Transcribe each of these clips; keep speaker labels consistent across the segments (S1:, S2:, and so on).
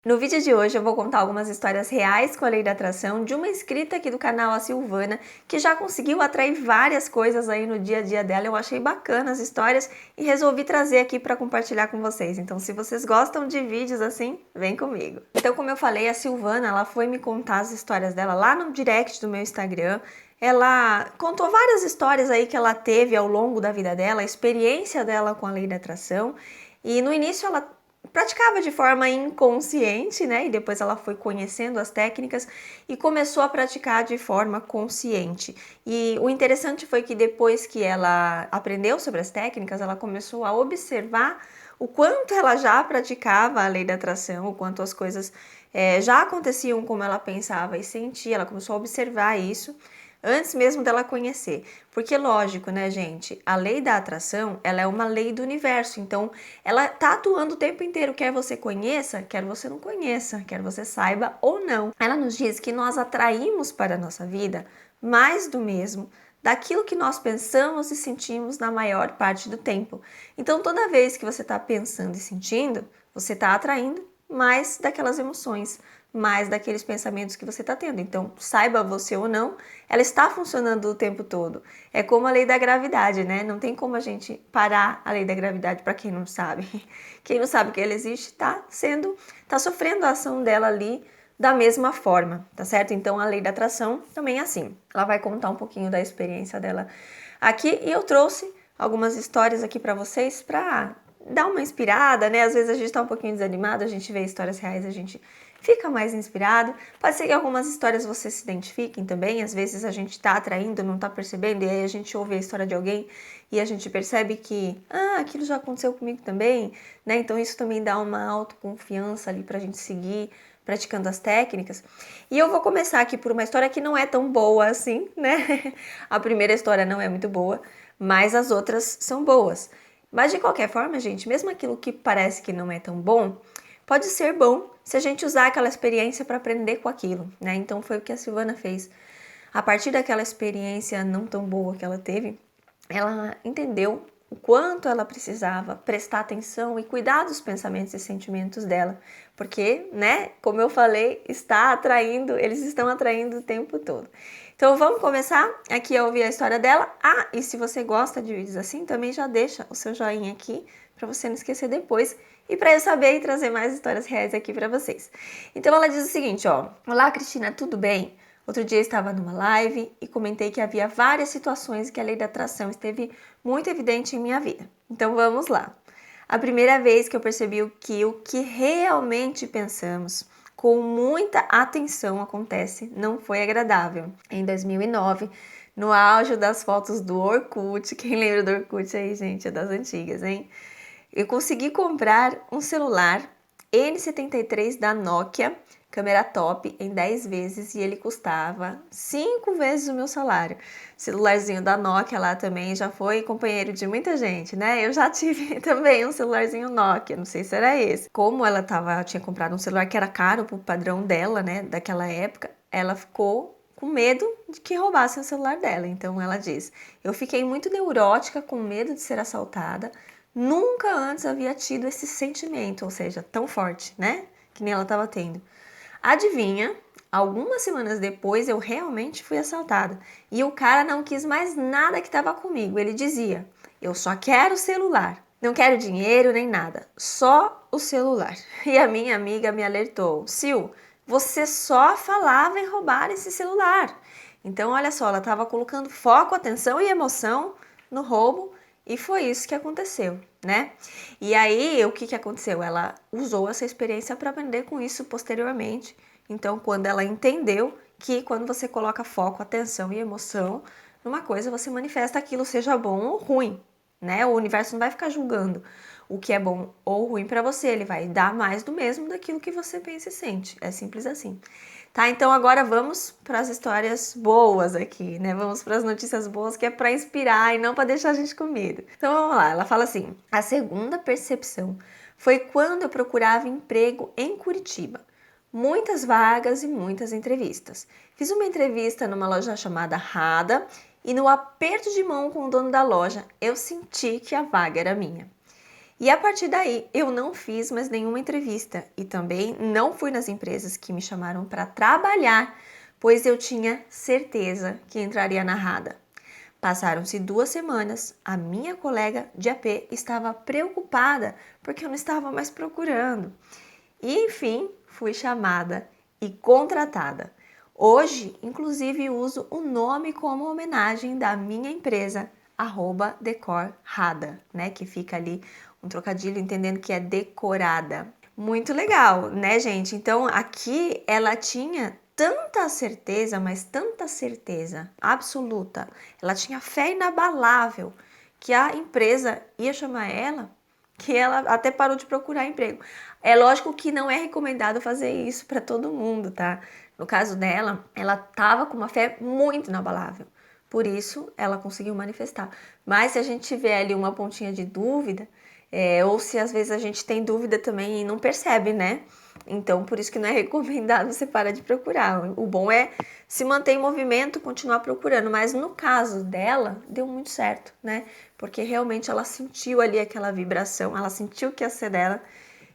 S1: No vídeo de hoje eu vou contar algumas histórias reais com a lei da atração de uma inscrita aqui do canal, a Silvana, que já conseguiu atrair várias coisas aí no dia a dia dela. Eu achei bacana as histórias e resolvi trazer aqui para compartilhar com vocês. Então, se vocês gostam de vídeos assim, vem comigo. Então, como eu falei, a Silvana, ela foi me contar as histórias dela lá no direct do meu Instagram. Ela contou várias histórias aí que ela teve ao longo da vida dela, a experiência dela com a lei da atração. E no início ela praticava de forma inconsciente, né? E depois ela foi conhecendo as técnicas e começou a praticar de forma consciente. E o interessante foi que depois que ela aprendeu sobre as técnicas, ela começou a observar o quanto ela já praticava a lei da atração, o quanto as coisas já aconteciam como ela pensava e sentia. Ela começou a observar isso antes mesmo dela conhecer. Porque lógico, né, gente? A lei da atração, ela é uma lei do universo. Então, ela tá atuando o tempo inteiro. Quer você conheça, quer você não conheça, quer você saiba ou não. Ela nos diz que nós atraímos para a nossa vida mais do mesmo, daquilo que nós pensamos e sentimos na maior parte do tempo. Então, toda vez que você está pensando e sentindo, você está atraindo mais daquelas emoções, mais daqueles pensamentos que você está tendo. Então, saiba você ou não, ela está funcionando o tempo todo. É como a lei da gravidade, né? Não tem como a gente parar a lei da gravidade para quem não sabe. Quem não sabe que ela existe tá sofrendo a ação dela ali da mesma forma, tá certo? Então, a lei da atração também é assim. Ela vai contar um pouquinho da experiência dela aqui e eu trouxe algumas histórias aqui para vocês para dar uma inspirada, né? Às vezes a gente tá um pouquinho desanimado, a gente vê histórias reais, a gente fica mais inspirado. Pode ser que algumas histórias você se identifiquem também, às vezes a gente tá atraindo, não tá percebendo, e aí a gente ouve a história de alguém e a gente percebe que, aquilo já aconteceu comigo também, né? Então isso também dá uma autoconfiança ali pra gente seguir praticando as técnicas. E eu vou começar aqui por uma história que não é tão boa assim, né? A primeira história não é muito boa, mas as outras são boas. Mas de qualquer forma, gente, mesmo aquilo que parece que não é tão bom, pode ser bom se a gente usar aquela experiência para aprender com aquilo, né? Então foi o que a Silvana fez. A partir daquela experiência não tão boa que ela teve, ela entendeu o quanto ela precisava prestar atenção e cuidar dos pensamentos e sentimentos dela, porque, né, como eu falei, eles estão atraindo o tempo todo. Então vamos começar aqui a ouvir a história dela. E se você gosta de vídeos assim, também já deixa o seu joinha aqui para você não esquecer depois e para eu saber e trazer mais histórias reais aqui para vocês. Então ela diz o seguinte, ó: Olá, Cristina, tudo bem? Outro dia eu estava numa live e comentei que havia várias situações que a lei da atração esteve muito evidente em minha vida. Então vamos lá. A primeira vez que eu percebi o que realmente pensamos com muita atenção acontece não foi agradável. Em 2009, no auge das fotos do Orkut, quem lembra do Orkut aí, gente, é das antigas, hein? Eu consegui comprar um celular N73 da Nokia, câmera top, em 10 vezes e ele custava 5 vezes o meu salário. Celularzinho da Nokia lá também já foi companheiro de muita gente, né? Eu já tive também um celularzinho Nokia, não sei se era esse. Como ela tinha comprado um celular que era caro pro padrão dela, né, daquela época, ela ficou com medo de que roubassem o celular dela. Então ela diz: eu fiquei muito neurótica, com medo de ser assaltada. Nunca antes havia tido esse sentimento, ou seja, tão forte, né? Que nem ela estava tendo. Adivinha? Algumas semanas depois eu realmente fui assaltada. E o cara não quis mais nada que estava comigo. Ele dizia: eu só quero o celular. Não quero dinheiro nem nada. Só o celular. E a minha amiga me alertou: Sil, você só falava em roubar esse celular. Então, olha só, ela estava colocando foco, atenção e emoção no roubo. E foi isso que aconteceu, né? E aí, o que aconteceu? Ela usou essa experiência para aprender com isso posteriormente. Então, quando ela entendeu que quando você coloca foco, atenção e emoção numa coisa, você manifesta aquilo, seja bom ou ruim, né? O universo não vai ficar julgando o que é bom ou ruim para você, ele vai dar mais do mesmo daquilo que você pensa e sente. É simples assim. Tá, então agora vamos para as histórias boas aqui, né? Vamos para as notícias boas, que é para inspirar e não para deixar a gente com medo. Então vamos lá, ela fala assim: a segunda percepção foi quando eu procurava emprego em Curitiba. Muitas vagas e muitas entrevistas. Fiz uma entrevista numa loja chamada Rada e no aperto de mão com o dono da loja, eu senti que a vaga era minha. E a partir daí, eu não fiz mais nenhuma entrevista e também não fui nas empresas que me chamaram para trabalhar, pois eu tinha certeza que entraria na RADA. Passaram-se 2 semanas, a minha colega de AP estava preocupada porque eu não estava mais procurando. E enfim, fui chamada e contratada. Hoje, inclusive, uso o nome como homenagem da minha empresa, @decorrada, né? Que fica ali um trocadilho entendendo que é decorada. Muito legal, né, gente? Então, aqui ela tinha tanta certeza, mas tanta certeza absoluta. Ela tinha fé inabalável que a empresa ia chamar ela, que ela até parou de procurar emprego. É lógico que não é recomendado fazer isso para todo mundo, tá? No caso dela, ela tava com uma fé muito inabalável. Por isso, ela conseguiu manifestar. Mas se a gente tiver ali uma pontinha de dúvida, ou se às vezes a gente tem dúvida também e não percebe, né? Então, por isso que não é recomendado você parar de procurar. O bom é se manter em movimento, continuar procurando. Mas no caso dela, deu muito certo, né? Porque realmente ela sentiu ali aquela vibração, ela sentiu que ia ser dela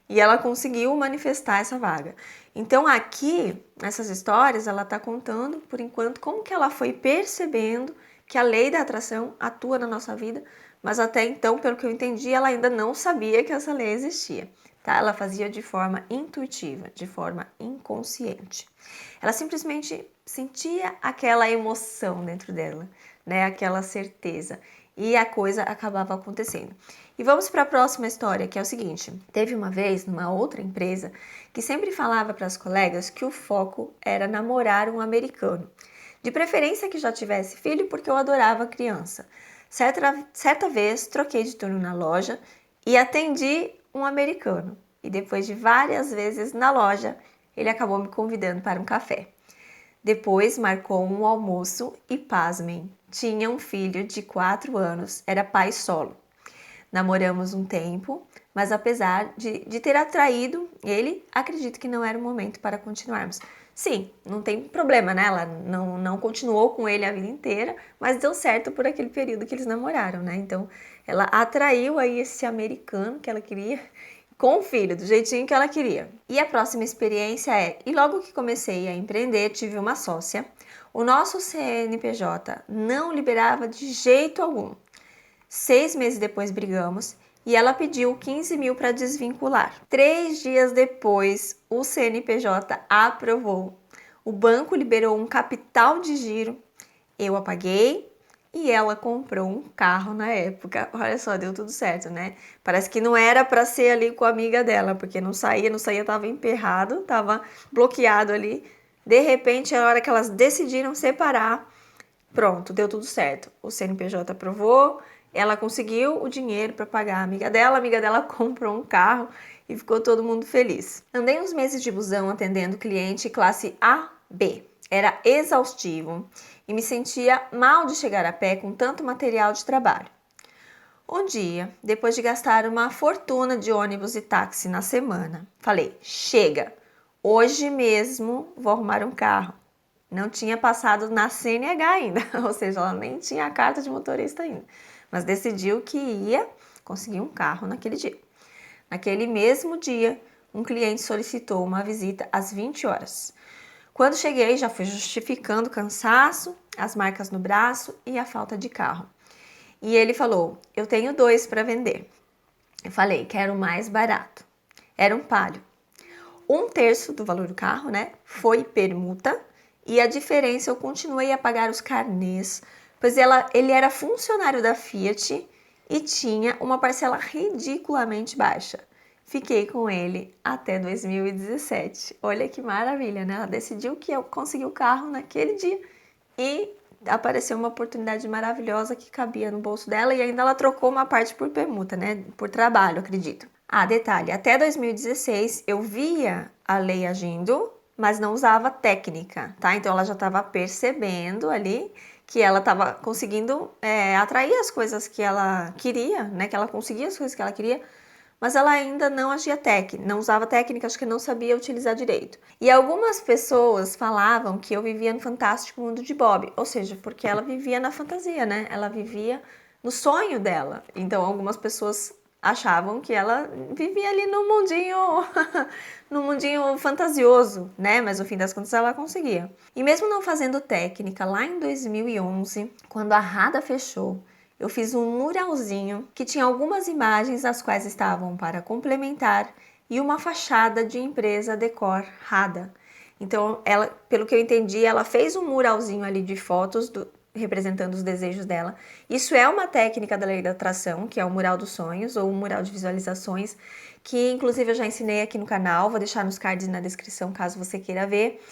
S1: e ela conseguiu manifestar essa vaga. Então, aqui, nessas histórias, ela está contando, por enquanto, como que ela foi percebendo que a lei da atração atua na nossa vida, mas até então, pelo que eu entendi, ela ainda não sabia que essa lei existia. Tá? Ela fazia de forma intuitiva, de forma inconsciente. Ela simplesmente sentia aquela emoção dentro dela, né? Aquela certeza. E a coisa acabava acontecendo. E vamos para a próxima história, que é o seguinte. Teve uma vez, numa outra empresa, que sempre falava para as colegas que o foco era namorar um americano. De preferência que já tivesse filho, porque eu adorava criança. Certa vez, troquei de turno na loja e atendi um americano. E depois de várias vezes na loja, ele acabou me convidando para um café. Depois marcou um almoço e, pasmem, tinha um filho de 4 anos, era pai solo. Namoramos um tempo, mas apesar de ter atraído ele, acredito que não era o momento para continuarmos. Sim, não tem problema, né? Ela não continuou com ele a vida inteira, mas deu certo por aquele período que eles namoraram, né? Então, ela atraiu aí esse americano que ela queria com o filho, do jeitinho que ela queria. E a próxima experiência e logo que comecei a empreender, tive uma sócia. O nosso CNPJ não liberava de jeito algum. 6 meses depois brigamos e ela pediu 15 mil para desvincular. 3 dias depois, o CNPJ aprovou. O banco liberou um capital de giro, eu apaguei e ela comprou um carro na época. Olha só, deu tudo certo, né? Parece que não era para ser ali com a amiga dela, porque não saía, tava emperrado, tava bloqueado ali. De repente, na hora que elas decidiram separar, pronto, deu tudo certo. O CNPJ aprovou, ela conseguiu o dinheiro para pagar a amiga dela comprou um carro e ficou todo mundo feliz. Andei uns meses de busão atendendo cliente classe A, B. Era exaustivo e me sentia mal de chegar a pé com tanto material de trabalho. Um dia, depois de gastar uma fortuna de ônibus e táxi na semana, falei: chega, hoje mesmo vou arrumar um carro. Não tinha passado na CNH ainda, ou seja, ela nem tinha a carta de motorista ainda, mas decidiu que ia conseguir um carro naquele dia. Naquele mesmo dia, um cliente solicitou uma visita às 20 horas. Quando cheguei, já fui justificando o cansaço, as marcas no braço e a falta de carro. E ele falou: eu tenho 2 para vender. Eu falei: quero o mais barato. Era um Palio. 1/3 do valor do carro, né? Foi permuta. E a diferença eu continuei a pagar os carnês, pois ele era funcionário da Fiat e tinha uma parcela ridiculamente baixa. Fiquei com ele até 2017. Olha que maravilha, né? Ela decidiu que eu consegui o carro naquele dia e apareceu uma oportunidade maravilhosa que cabia no bolso dela e ainda ela trocou uma parte por permuta, né? Por trabalho, acredito. Ah, detalhe, até 2016 eu via a lei agindo, mas não usava técnica, tá? Então ela já estava percebendo ali que ela estava conseguindo atrair as coisas que ela queria, né? Que ela conseguia as coisas que ela queria, mas ela ainda não agia não usava técnica, acho que não sabia utilizar direito. E algumas pessoas falavam que eu vivia no fantástico mundo de Bob, ou seja, porque ela vivia na fantasia, né? Ela vivia no sonho dela. Então algumas pessoas achavam que ela vivia ali no mundinho, no mundinho fantasioso, né? Mas no fim das contas ela conseguia. E mesmo não fazendo técnica, lá em 2011, quando a Rada fechou, eu fiz um muralzinho que tinha algumas imagens as quais estavam para complementar e uma fachada de empresa Decor Rada. Então, ela, pelo que eu entendi, ela fez um muralzinho ali de fotos representando os desejos dela. Isso é uma técnica da lei da atração, que é o mural dos sonhos ou o mural de visualizações, que inclusive eu já ensinei aqui no canal, vou deixar nos cards na descrição caso você queira ver.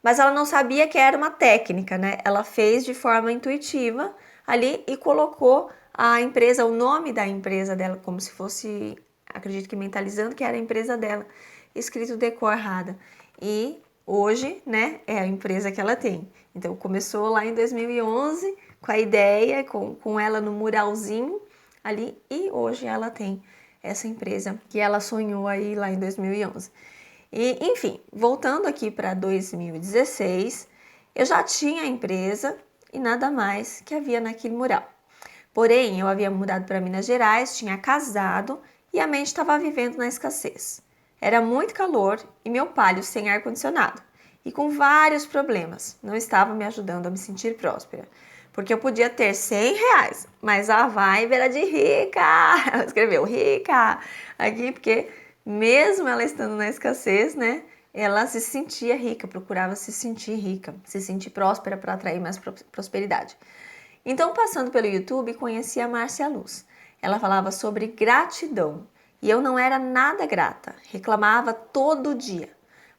S1: Mas ela não sabia que era uma técnica, né? Ela fez de forma intuitiva ali e colocou a empresa, o nome da empresa dela, como se fosse, acredito que mentalizando que era a empresa dela, escrito Decor Rada. E hoje, né, é a empresa que ela tem. Então começou lá em 2011 com a ideia, com ela no muralzinho ali, e hoje ela tem essa empresa que ela sonhou aí lá em 2011. E, enfim, voltando aqui para 2016, eu já tinha a empresa e nada mais que havia naquele mural. Porém, eu havia mudado para Minas Gerais, tinha casado e a mente estava vivendo na escassez. Era muito calor e meu palio sem ar-condicionado e com vários problemas. Não estava me ajudando a me sentir próspera. Porque eu podia ter R$ 100, mas a vibe era de rica. Ela escreveu rica aqui porque mesmo ela estando na escassez, né? Ela se sentia rica, procurava se sentir rica, se sentir próspera para atrair mais prosperidade. Então, passando pelo YouTube, conheci a Márcia Luz. Ela falava sobre gratidão e eu não era nada grata, reclamava todo dia.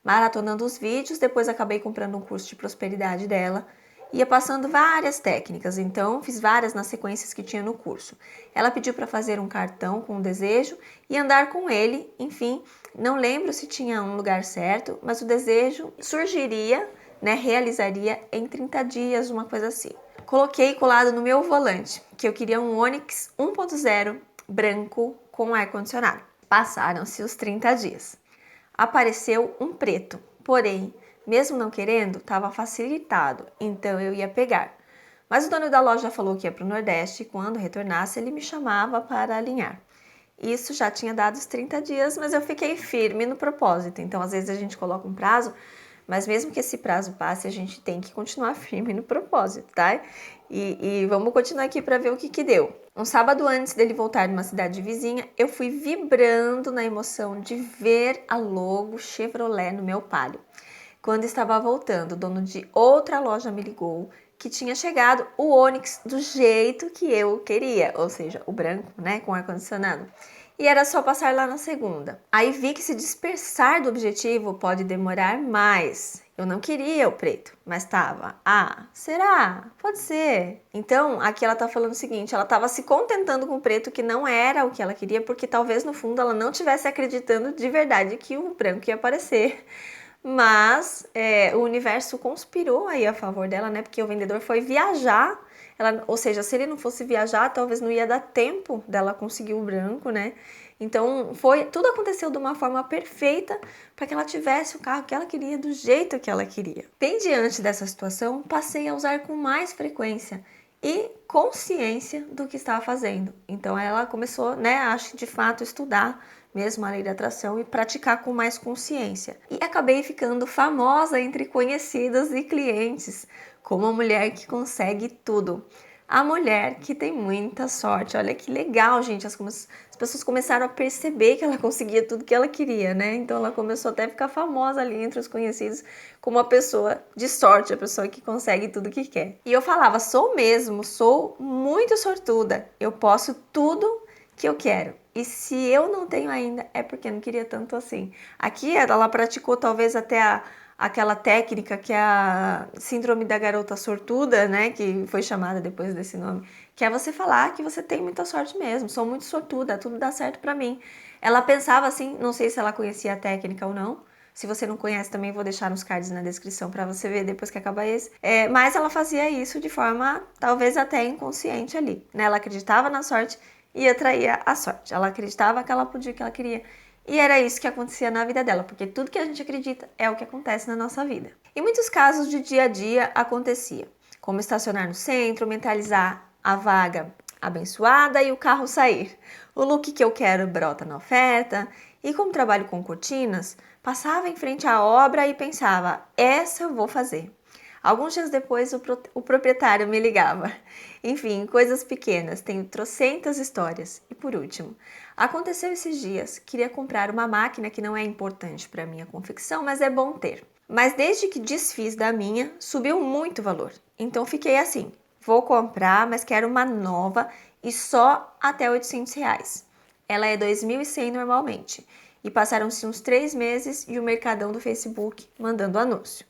S1: Maratonando os vídeos, depois acabei comprando um curso de prosperidade dela, ia passando várias técnicas, então fiz várias nas sequências que tinha no curso. Ela pediu para fazer um cartão com um desejo e andar com ele, enfim, não lembro se tinha um lugar certo, mas o desejo surgiria, né, realizaria em 30 dias, uma coisa assim. Coloquei colado no meu volante, que eu queria um Onix 1.0 branco com ar-condicionado. Passaram-se os 30 dias. Apareceu um preto, porém, mesmo não querendo, estava facilitado, então eu ia pegar. Mas o dono da loja falou que ia para o Nordeste e quando retornasse ele me chamava para alinhar. Isso já tinha dado os 30 dias, mas eu fiquei firme no propósito. Então, às vezes a gente coloca um prazo, mas mesmo que esse prazo passe, a gente tem que continuar firme no propósito, tá? E vamos continuar aqui para ver o que deu. Um sábado antes dele voltar de uma cidade vizinha, eu fui vibrando na emoção de ver a logo Chevrolet no meu Palio. Quando estava voltando, o dono de outra loja me ligou que tinha chegado o Onix do jeito que eu queria, ou seja, o branco, né, com ar-condicionado. E era só passar lá na segunda. Aí vi que se dispersar do objetivo pode demorar mais. Eu não queria o preto, mas tava. Ah, será? Pode ser. Então, aqui ela tá falando o seguinte, ela tava se contentando com o preto que não era o que ela queria, porque talvez no fundo ela não tivesse acreditando de verdade que o branco ia aparecer. Mas o universo conspirou aí a favor dela, né? Porque o vendedor foi viajar, ou seja, se ele não fosse viajar, talvez não ia dar tempo dela conseguir o branco, né? Então, tudo aconteceu de uma forma perfeita para que ela tivesse o carro que ela queria, do jeito que ela queria. Bem diante dessa situação, passei a usar com mais frequência e consciência do que estava fazendo. Então, ela começou, né, acho que de fato estudar mesmo a lei da atração e praticar com mais consciência. E acabei ficando famosa entre conhecidos e clientes como a mulher que consegue tudo. A mulher que tem muita sorte. Olha que legal, gente. As pessoas começaram a perceber que ela conseguia tudo que ela queria, né? Então ela começou até a ficar famosa ali entre os conhecidos como a pessoa de sorte, a pessoa que consegue tudo que quer. E eu falava, sou mesmo, sou muito sortuda. Eu posso tudo que eu quero. E se eu não tenho ainda, é porque eu não queria tanto assim. Aqui ela praticou talvez até aquela técnica que é a síndrome da garota sortuda, né? Que foi chamada depois desse nome. Que é você falar que você tem muita sorte mesmo. Sou muito sortuda, tudo dá certo pra mim. Ela pensava assim, não sei se ela conhecia a técnica ou não. Se você não conhece, também vou deixar nos cards na descrição para você ver depois que acabar esse. Mas ela fazia isso de forma talvez até inconsciente ali, né? Ela acreditava na sorte e atraía a sorte. Ela acreditava que ela podia, que ela queria. E era isso que acontecia na vida dela, porque tudo que a gente acredita é o que acontece na nossa vida. Em muitos casos de dia a dia acontecia, como estacionar no centro, mentalizar a vaga abençoada e o carro sair. O look que eu quero brota na oferta. E como trabalho com cortinas, passava em frente à obra e pensava, essa eu vou fazer. Alguns dias depois o proprietário me ligava. Enfim, coisas pequenas, tenho trocentas histórias. E por último, aconteceu esses dias, queria comprar uma máquina que não é importante para minha confecção, mas é bom ter. Mas desde que desfiz da minha, subiu muito o valor. Então fiquei assim, vou comprar, mas quero uma nova e só até R$ 800. Ela é 2.100 normalmente. E passaram-se uns 3 meses e o Mercadão do Facebook mandando anúncio.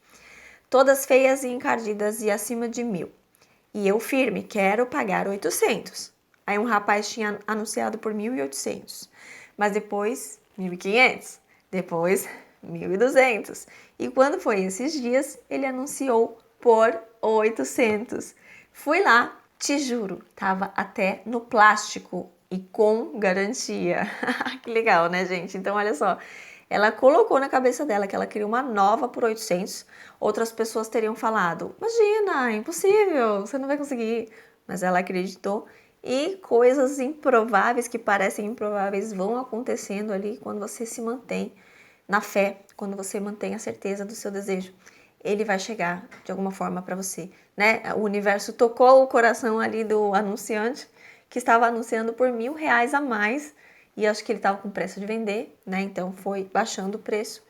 S1: Todas feias e encardidas e acima de 1.000. E eu firme, quero pagar 800. Aí um rapaz tinha anunciado por 1.800. Mas depois, 1.500. Depois, 1.200. E quando foi esses dias, ele anunciou por 800. Fui lá, te juro, tava até no plástico e com garantia. Que legal, né, gente? Então, olha só. Ela colocou na cabeça dela que ela queria uma nova por 800. Outras pessoas teriam falado, imagina, impossível, você não vai conseguir. Mas ela acreditou e coisas improváveis que parecem improváveis vão acontecendo ali quando você se mantém na fé, quando você mantém a certeza do seu desejo. Ele vai chegar de alguma forma para você, né? O universo tocou o coração ali do anunciante que estava anunciando por R$ 1.000 a mais e acho que ele estava com pressa de vender, né? Então foi baixando o preço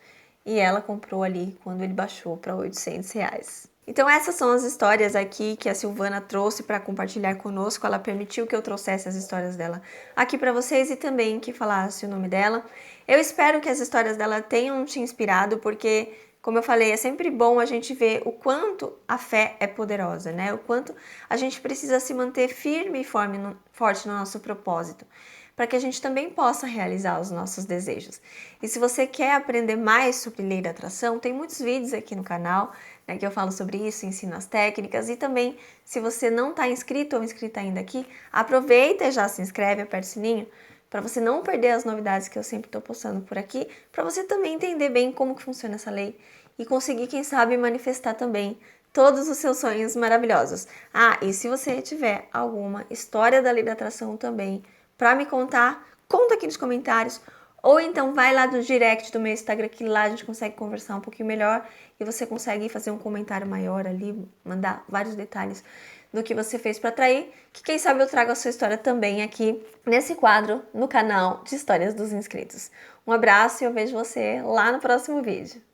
S1: e ela comprou ali quando ele baixou para R$ 800. Então essas são as histórias aqui que a Silvana trouxe para compartilhar conosco. Ela permitiu que eu trouxesse as histórias dela aqui para vocês e também que falasse o nome dela. Eu espero que as histórias dela tenham te inspirado, porque, como eu falei, é sempre bom a gente ver o quanto a fé é poderosa, né? O quanto a gente precisa se manter firme e forte no nosso propósito, para que a gente também possa realizar os nossos desejos. E se você quer aprender mais sobre lei da atração, tem muitos vídeos aqui no canal, né, que eu falo sobre isso, ensino as técnicas. E também, se você não está inscrito ou inscrita ainda aqui, aproveita e já se inscreve, aperta o sininho, para você não perder as novidades que eu sempre estou postando por aqui, para você também entender bem como que funciona essa lei e conseguir, quem sabe, manifestar também todos os seus sonhos maravilhosos. Ah, e se você tiver alguma história da lei da atração também para me contar, conta aqui nos comentários, ou então vai lá do direct do meu Instagram, que lá a gente consegue conversar um pouquinho melhor e você consegue fazer um comentário maior ali, mandar vários detalhes do que você fez para atrair, que quem sabe eu trago a sua história também aqui nesse quadro no canal de Histórias dos Inscritos. Um abraço e eu vejo você lá no próximo vídeo.